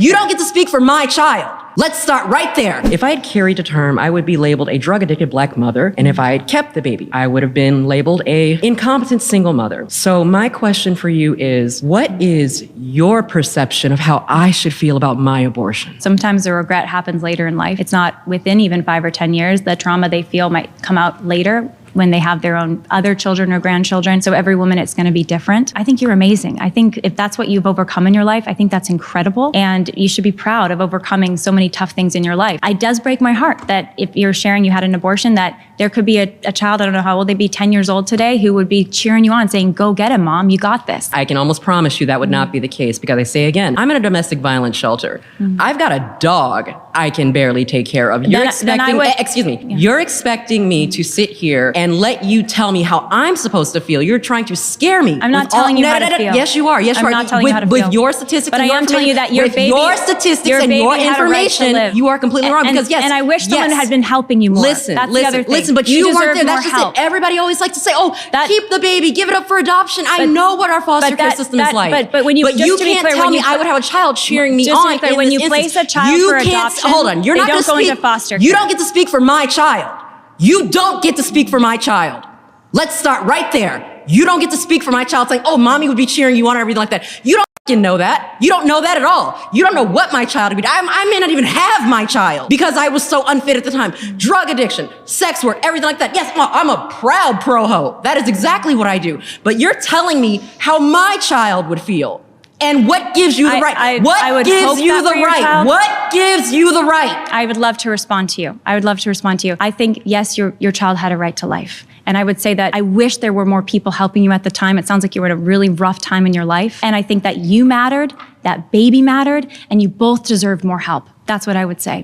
You don't get to speak for my child. Let's start right there. If I had carried to term, I would be labeled a drug-addicted black mother. And if I had kept the baby, I would have been labeled a incompetent single mother. So my question for you is, what is your perception of how I should feel about my abortion? Sometimes the regret happens later in life. It's not within even 5 or 10 years. The trauma they feel might come out later when they have their own other children or grandchildren. So every woman, it's going to be different. I think you're amazing. I think if that's what you've overcome in your life, I think that's incredible. And you should be proud of overcoming so many tough things in your life. It does break my heart that if you're sharing you had an abortion, that there could be a child, I don't know how old they'd be, 10 years old today, who would be cheering you on saying, go get him, mom, you got this. I can almost promise you that would not be the case, because I say again, I'm in a domestic violence shelter. I've got a dog I can barely take care of. You're you're expecting me to sit here and let you tell me how I'm supposed to feel. You're trying to scare me. I'm not telling you how to feel. Yes, you are. Yes, you are. I'm not telling you how to feel. With your statistics, but I am telling you that your baby, your statistics and your information, you are completely wrong. Because yes, and I wish someone had been helping you more. Listen, that's the other thing. Listen, but you weren't there. That's just it. Everybody always likes to say, "Oh, keep the baby, give it up for adoption." I know what our foster care system is like. But you can't tell me I would have a child cheering me on. When you place a child for adoption, hold on, you're not going to speak. You don't get to speak for my child. You don't get to speak for my child. Let's start right there. You don't get to speak for my child saying, "Oh, mommy would be cheering you on," or everything like that. You don't know that. You don't know that at all. You don't know what my child would be. I may not even have my child because I was so unfit at the time. Drug addiction, sex work, everything like that. Yes, I'm a proud pro-ho. That is exactly what I do. But you're telling me how my child would feel. And what gives you the right? What gives you the right? What gives you the right? I would love to respond to you. I think, yes, your child had a right to life. And I would say that I wish there were more people helping you at the time. It sounds like you were at a really rough time in your life. And I think that you mattered, that baby mattered, and you both deserved more help. That's what I would say.